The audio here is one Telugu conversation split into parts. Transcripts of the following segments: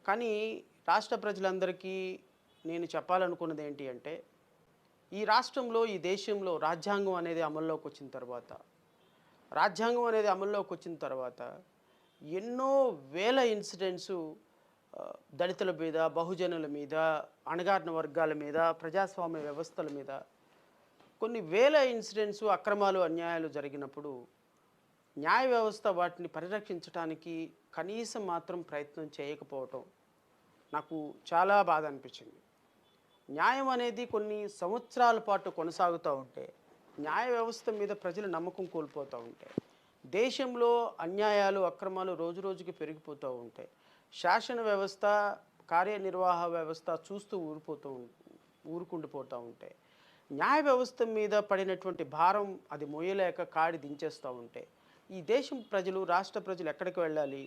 కానీ రాష్ట్ర ప్రజలందరికీ నేను చెప్పాలనుకున్నది ఏంటి అంటే, ఈ రాష్ట్రంలో, ఈ దేశంలో రాజ్యాంగం అనేది అమల్లోకి వచ్చిన తర్వాత, రాజ్యాంగం అనేది అమల్లోకి వచ్చిన తర్వాత ఎన్నో వేల ఇన్సిడెంట్సు దళితుల మీద, బహుజనుల మీద, అణగారిన వర్గాల మీద, ప్రజాస్వామ్య వ్యవస్థల మీద కొన్ని వేల ఇన్సిడెంట్సు, అక్రమాలు, అన్యాయాలు జరిగినప్పుడు న్యాయ వ్యవస్థ వాటిని పరిరక్షించడానికి కనీసం మాత్రం ప్రయత్నం చేయకపోవటం నాకు చాలా బాధ అనిపించింది. న్యాయం అనేది కొన్ని సంవత్సరాల పాటు కొనసాగుతూ ఉంటే, న్యాయ వ్యవస్థ మీద ప్రజలు నమ్మకం కోల్పోతూ ఉంటే, దేశంలో అన్యాయాలు, అక్రమాలు రోజురోజుకి పెరిగిపోతూ ఉంటాయి. శాసన వ్యవస్థ, కార్యనిర్వాహ వ్యవస్థ చూస్తూ ఊరుకుండిపోతూ ఉంటాయి. న్యాయ వ్యవస్థ మీద పడినటువంటి భారం అది మోయలేక కాడి దించేస్తూ ఉంటే, ఈ దేశం ప్రజలు, రాష్ట్ర ప్రజలు ఎక్కడికి వెళ్ళాలి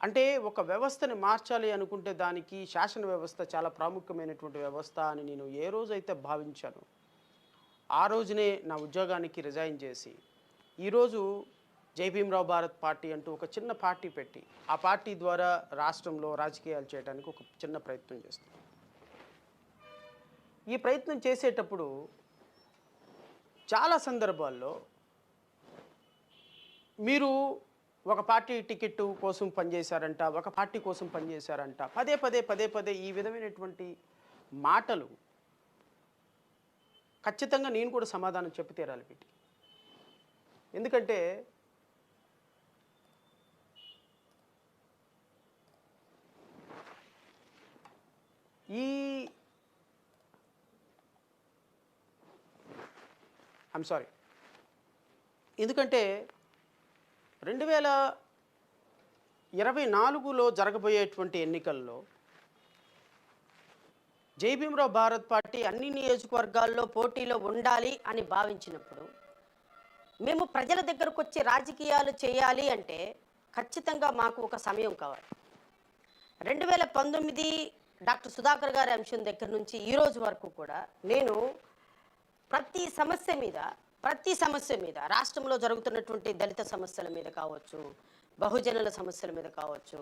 అంటే, ఒక వ్యవస్థని మార్చాలి అనుకుంటే దానికి శాసన వ్యవస్థ చాలా ప్రాముఖ్యమైనటువంటి వ్యవస్థ అని నేను ఏ రోజైతే భావించానో ఆ రోజునే నా ఉద్యోగానికి రిజైన్ చేసి, ఈరోజు జై భీమ్రావ్ భారత్ పార్టీ అంటూ ఒక చిన్న పార్టీ పెట్టి, ఆ పార్టీ ద్వారా రాష్ట్రంలో రాజకీయాలు చేయడానికి ఒక చిన్న ప్రయత్నం చేస్తాను. ఈ ప్రయత్నం చేసేటప్పుడు చాలా సందర్భాల్లో మీరు ఒక పార్టీ టికెట్ కోసం పనిచేశారంట, ఒక పార్టీ కోసం పనిచేశారంట, పదే పదే ఈ విధమైనటువంటి మాటలు ఖచ్చితంగా నేను కూడా సమాధానం చెప్పి తీరాలి వీటికి. ఎందుకంటే ఐఎమ్ సారీ, ఎందుకంటే 2024లో జరగబోయేటువంటి ఎన్నికల్లో జై భీమ్రావ్ భారత్ పార్టీ అన్ని నియోజకవర్గాల్లో పోటీలో ఉండాలి అని భావించినప్పుడు, మేము ప్రజల దగ్గరకు వచ్చి రాజకీయాలు చేయాలి అంటే ఖచ్చితంగా మాకు ఒక సమయం కావాలి. 2019 డాక్టర్ సుధాకర్ గారి అంశం దగ్గర నుంచి ఈ రోజు వరకు కూడా నేను ప్రతి సమస్య మీద రాష్ట్రంలో జరుగుతున్నటువంటి దళిత సమస్యల మీద కావచ్చు, బహుజనుల సమస్యల మీద కావచ్చు,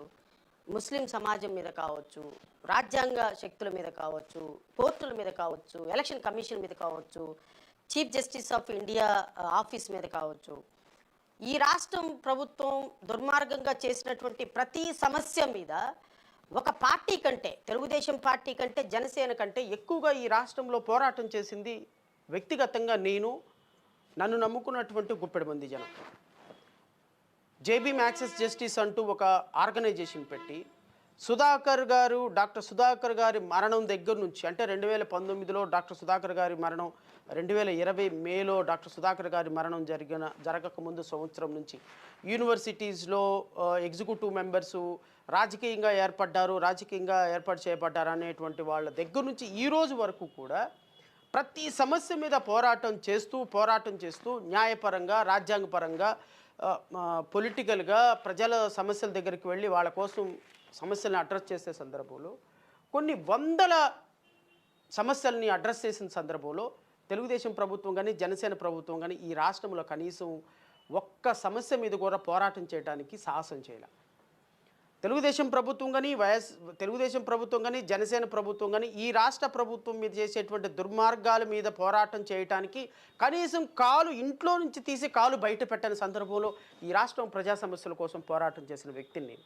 ముస్లిం సమాజం మీద కావచ్చు, రాజ్యాంగ శక్తుల మీద కావచ్చు, కోర్టుల మీద కావచ్చు, ఎలక్షన్ కమిషన్ మీద కావచ్చు, chief justice of India office మీద కావచ్చు, ఈ రాష్ట్రం ప్రభుత్వం దుర్మార్గంగా చేసినటువంటి ప్రతి సమస్య మీద ఒక పార్టీ కంటే, తెలుగుదేశం పార్టీ కంటే, జనసేన కంటే ఎక్కువగా ఈ రాష్ట్రంలో పోరాటం చేసింది వ్యక్తిగతంగా నన్ను నమ్ముకున్నటువంటి గుప్పెడు మంది జనం. జేబీఎం యాక్సెస్ జస్టిస్ అంటూ ఒక ఆర్గనైజేషన్ పెట్టి, డాక్టర్ సుధాకర్ గారి మరణం దగ్గర నుంచి, అంటే 2019లో డాక్టర్ సుధాకర్ గారి మరణం, 2020 మేలో డాక్టర్ సుధాకర్ గారి మరణం జరగకముందు సంవత్సరం నుంచి యూనివర్సిటీస్లో ఎగ్జిక్యూటివ్ మెంబర్సు రాజకీయంగా ఏర్పాటు చేయబడ్డారు అనేటువంటి వాళ్ళ దగ్గర నుంచి ఈ రోజు వరకు కూడా ప్రతి సమస్య మీద పోరాటం చేస్తూ న్యాయపరంగా, రాజ్యాంగపరంగా, పొలిటికల్గా ప్రజల సమస్యల దగ్గరికి వెళ్ళి వాళ్ళ కోసం సమస్యలను అడ్రస్ చేసే సందర్భంలో, కొన్ని వందల సమస్యల్ని అడ్రస్ చేసిన సందర్భంలో తెలుగుదేశం ప్రభుత్వం కానీ, జనసేన ప్రభుత్వం కానీ ఈ రాష్ట్రంలో కనీసం ఒక్క సమస్య మీద కూడా పోరాటం చేయడానికి సాహసం చేయాలి. తెలుగుదేశం ప్రభుత్వం కానీ, జనసేన ప్రభుత్వం కానీ ఈ రాష్ట్ర ప్రభుత్వం మీద చేసేటువంటి దుర్మార్గాల మీద పోరాటం చేయడానికి కనీసం ఇంట్లో నుంచి తీసి కాలు బయట పెట్టని సందర్భంలో ఈ రాష్ట్రం ప్రజా సమస్యల కోసం పోరాటం చేసిన వ్యక్తిని నేను.